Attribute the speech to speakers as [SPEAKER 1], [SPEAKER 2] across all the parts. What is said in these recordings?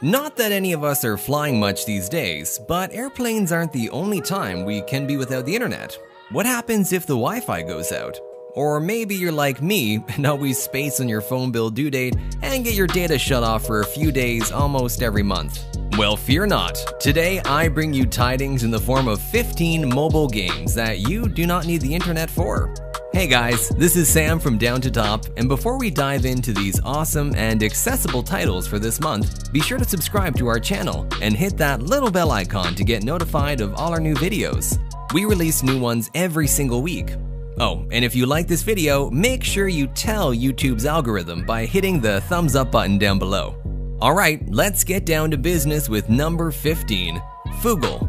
[SPEAKER 1] Not that any of us are flying much these days, but airplanes aren't the only time we can be without the internet. What happens if the Wi-Fi goes out? Or maybe you're like me and always space on your phone bill due date and get your data shut off for a few days almost every month. Well, fear not. Today I bring you tidings in the form of 15 mobile games that you do not need the internet for. Hey guys, this is Sam from Down to Top, and before we dive into these awesome and accessible titles for this month, be sure to subscribe to our channel and hit that little bell icon to get notified of all our new videos. We release new ones every single week. Oh, and if you like this video, make sure you tell YouTube's algorithm by hitting the thumbs up button down below. Alright, let's get down to business with number 15, Fugle.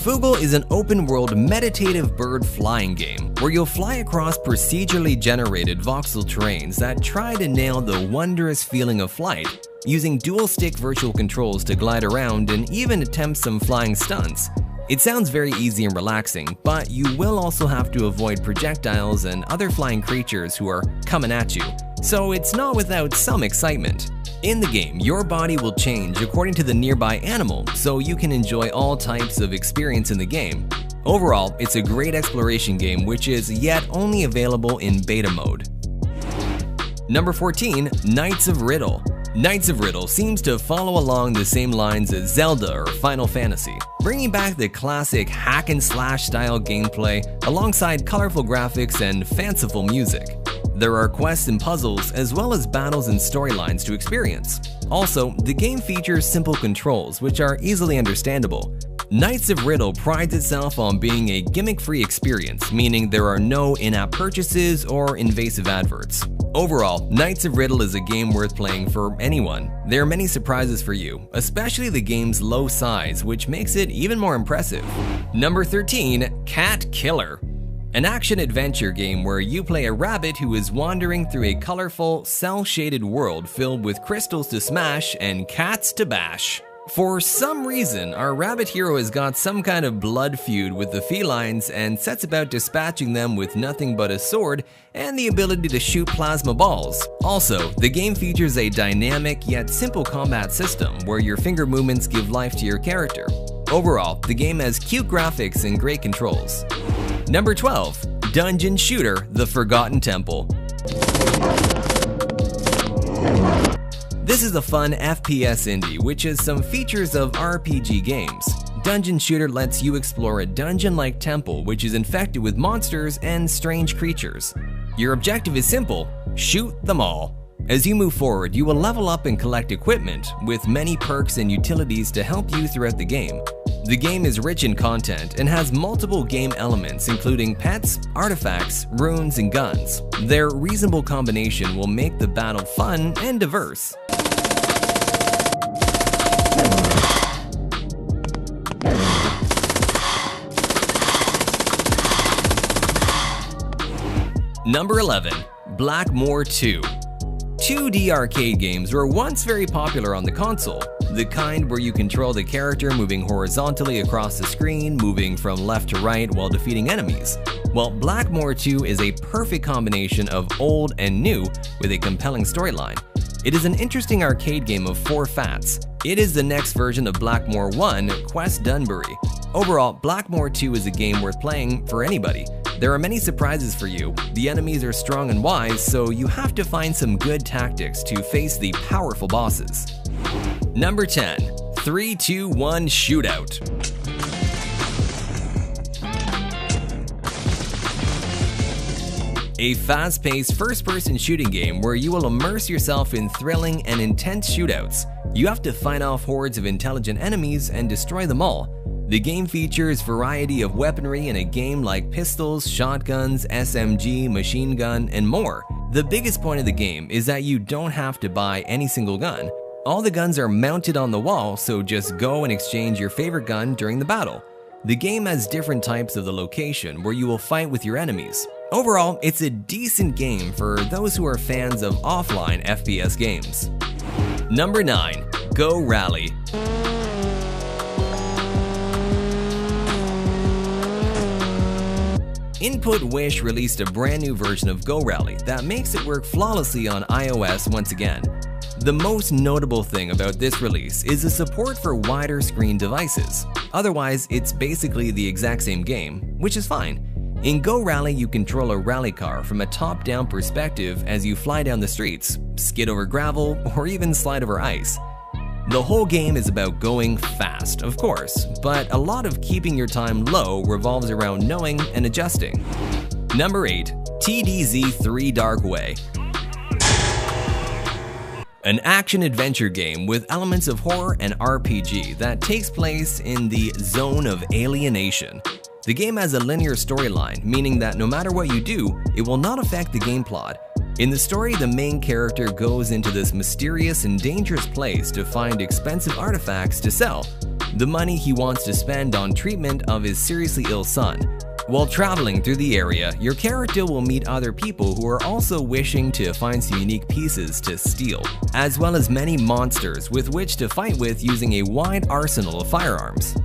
[SPEAKER 1] Fugle is an open-world meditative bird flying game where you'll fly across procedurally generated voxel terrains that try to nail the wondrous feeling of flight, using dual-stick virtual controls to glide around and even attempt some flying stunts. It sounds very easy and relaxing, but you will also have to avoid projectiles and other flying creatures who are coming at you, so it's not without some excitement. In the game, your body will change according to the nearby animal, so you can enjoy all types of experience in the game. Overall, it's a great exploration game which is yet only available in beta mode. Number 14, Knights of Riddle. Knights of Riddle seems to follow along the same lines as Zelda or Final Fantasy, bringing back the classic hack-and-slash style gameplay alongside colorful graphics and fanciful music. There are quests and puzzles as well as battles and storylines to experience. Also, the game features simple controls which are easily understandable. Knights of Riddle prides itself on being a gimmick-free experience, meaning there are no in-app purchases or invasive adverts. Overall, Knights of Riddle is a game worth playing for anyone. There are many surprises for you, especially the game's low size, which makes it even more impressive. Number 13, Cat Killer. An action-adventure game where you play a rabbit who is wandering through a colorful, cel-shaded world filled with crystals to smash and cats to bash. For some reason, our rabbit hero has got some kind of blood feud with the felines and sets about dispatching them with nothing but a sword and the ability to shoot plasma balls. Also, the game features a dynamic yet simple combat system where your finger movements give life to your character. Overall, the game has cute graphics and great controls. Number 12, Dungeon Shooter: The Forgotten Temple. This is a fun FPS indie which has some features of RPG games. Dungeon Shooter lets you explore a dungeon-like temple which is infected with monsters and strange creatures. Your objective is simple: shoot them all. As you move forward, you will level up and collect equipment, with many perks and utilities to help you throughout the game. The game is rich in content and has multiple game elements including pets, artifacts, runes, and guns. Their reasonable combination will make the battle fun and diverse. Number 11, Blackmore 2. 2D arcade games were once very popular on the console, the kind where you control the character moving horizontally across the screen, moving from left to right while defeating enemies. Well, Blackmore 2 is a perfect combination of old and new with a compelling storyline. It is an interesting arcade game of 4 fats. It is the next version of Blackmore 1, Quest Dunbury. Overall, Blackmore 2 is a game worth playing for anybody. There are many surprises for you. The enemies are strong and wise, so you have to find some good tactics to face the powerful bosses. Number 10, 3-2-1 Shootout. A fast-paced first-person shooting game where you will immerse yourself in thrilling and intense shootouts. You have to fight off hordes of intelligent enemies and destroy them all. The game features variety of weaponry in a game like pistols, shotguns, SMG, machine gun, and more. The biggest point of the game is that you don't have to buy any single gun. All the guns are mounted on the wall, so just go and exchange your favorite gun during the battle. The game has different types of the location where you will fight with your enemies. Overall, it's a decent game for those who are fans of offline FPS games. Number 9, Go Rally. Input Wish released a brand new version of Go Rally that makes it work flawlessly on iOS once again. The most notable thing about this release is the support for wider screen devices. Otherwise, it's basically the exact same game, which is fine. In Go Rally, you control a rally car from a top-down perspective as you fly down the streets, skid over gravel, or even slide over ice. The whole game is about going fast, of course, but a lot of keeping your time low revolves around knowing and adjusting. Number 8. TDZ 3 Dark Way. An action-adventure game with elements of horror and RPG that takes place in the zone of alienation. The game has a linear storyline, meaning that no matter what you do, it will not affect the game plot. In the story, the main character goes into this mysterious and dangerous place to find expensive artifacts to sell, the money he wants to spend on treatment of his seriously ill son. While traveling through the area, your character will meet other people who are also wishing to find some unique pieces to steal, as well as many monsters with which to fight with using a wide arsenal of firearms.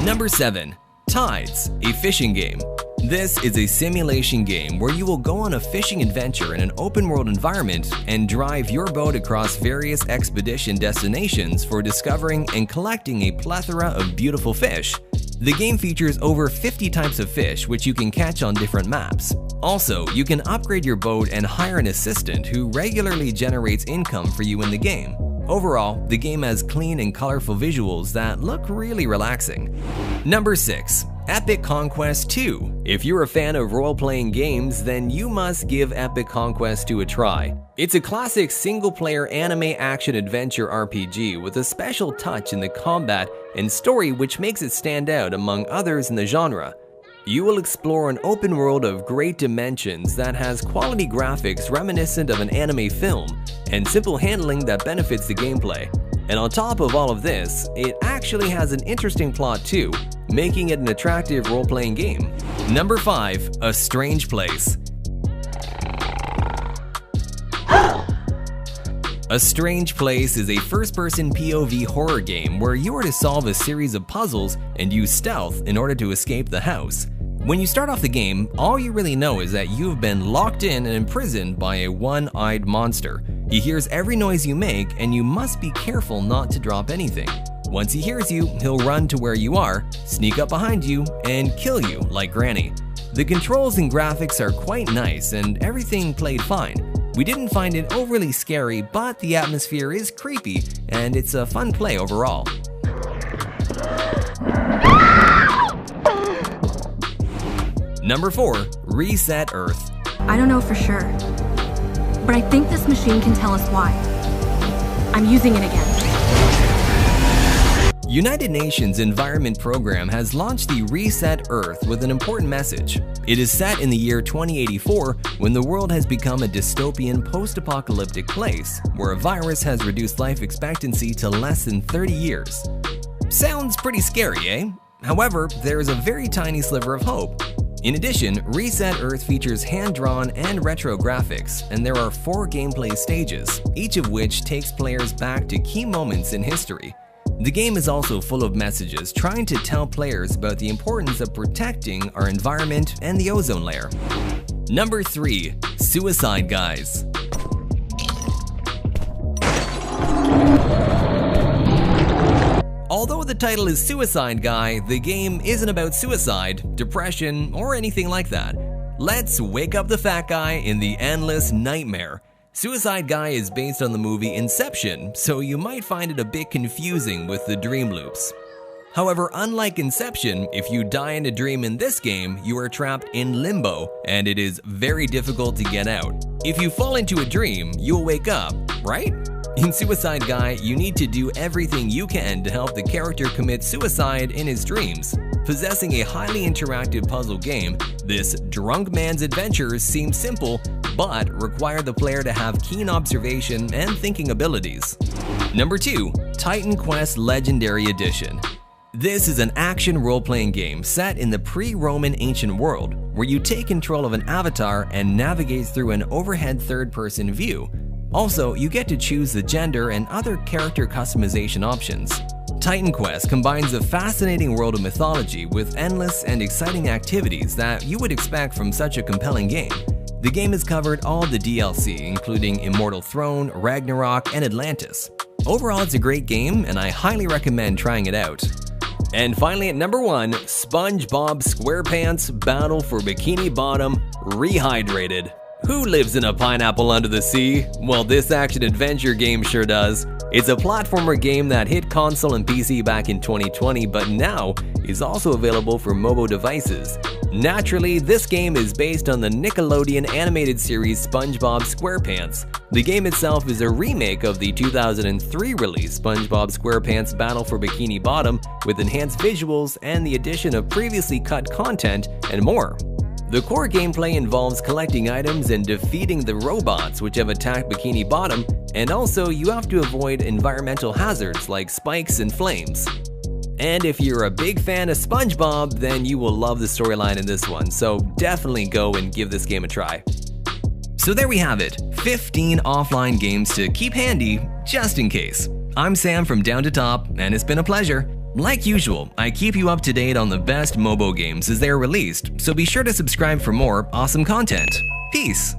[SPEAKER 1] Number 7. Tides, a fishing game. This is a simulation game where you will go on a fishing adventure in an open-world environment and drive your boat across various expedition destinations for discovering and collecting a plethora of beautiful fish. The game features over 50 types of fish which you can catch on different maps. Also, you can upgrade your boat and hire an assistant who regularly generates income for you in the game. Overall, the game has clean and colorful visuals that look really relaxing. Number 6. Epic Conquest 2. If you're a fan of role-playing games, then you must give Epic Conquest 2 a try. It's a classic single-player anime action-adventure RPG with a special touch in the combat and story which makes it stand out among others in the genre. You will explore an open world of great dimensions that has quality graphics reminiscent of an anime film and simple handling that benefits the gameplay. And on top of all of this, it actually has an interesting plot too, making it an attractive role-playing game. Number 5. A Strange Place. A Strange Place is a first-person POV horror game where you are to solve a series of puzzles and use stealth in order to escape the house. When you start off the game, all you really know is that you've been locked in and imprisoned by a one-eyed monster. He hears every noise you make and you must be careful not to drop anything. Once he hears you, he'll run to where you are, sneak up behind you, and kill you like Granny. The controls and graphics are quite nice and everything played fine. We didn't find it overly scary, but the atmosphere is creepy and it's a fun play overall. Number 4. Reset Earth.
[SPEAKER 2] I don't know for sure, but I think this machine can tell us why. I'm using it again.
[SPEAKER 1] United Nations Environment Program has launched the Reset Earth with an important message. It is set in the year 2084 when the world has become a dystopian post-apocalyptic place where a virus has reduced life expectancy to less than 30 years. Sounds pretty scary, eh? However, there is a very tiny sliver of hope. In addition, Reset Earth features hand-drawn and retro graphics, and there are 4 gameplay stages, each of which takes players back to key moments in history. The game is also full of messages trying to tell players about the importance of protecting our environment and the ozone layer. Number 3. Suicide Guys. Although the title is Suicide Guy, the game isn't about suicide, depression, or anything like that. Let's wake up the fat guy in the endless nightmare. Suicide Guy is based on the movie Inception, so you might find it a bit confusing with the dream loops. However, unlike Inception, if you die in a dream in this game, you are trapped in limbo, and it is very difficult to get out. If you fall into a dream, you'll wake up, right? In Suicide Guy, you need to do everything you can to help the character commit suicide in his dreams. Possessing a highly interactive puzzle game, this drunk man's adventures seem simple, but require the player to have keen observation and thinking abilities. Number 2. Titan Quest Legendary Edition. This is an action role-playing game set in the pre-Roman ancient world, where you take control of an avatar and navigate through an overhead third-person view. Also, you get to choose the gender and other character customization options. Titan Quest combines a fascinating world of mythology with endless and exciting activities that you would expect from such a compelling game. The game has covered all the DLC, including Immortal Throne, Ragnarok, and Atlantis. Overall, it's a great game, and I highly recommend trying it out. And finally, at number 1, SpongeBob SquarePants Battle for Bikini Bottom Rehydrated. Who lives in a pineapple under the sea? Well, this action-adventure game sure does. It's a platformer game that hit console and PC back in 2020, but now is also available for mobile devices. Naturally, this game is based on the Nickelodeon animated series SpongeBob SquarePants. The game itself is a remake of the 2003 release SpongeBob SquarePants Battle for Bikini Bottom with enhanced visuals and the addition of previously cut content and more. The core gameplay involves collecting items and defeating the robots which have attacked Bikini Bottom, and also you have to avoid environmental hazards like spikes and flames. And if you're a big fan of SpongeBob, then you will love the storyline in this one, so definitely go and give this game a try. So there we have it, 15 offline games to keep handy just in case. I'm Sam from Down to Top, and it's been a pleasure. Like usual, I keep you up to date on the best mobile games as they are released, so be sure to subscribe for more awesome content. Peace!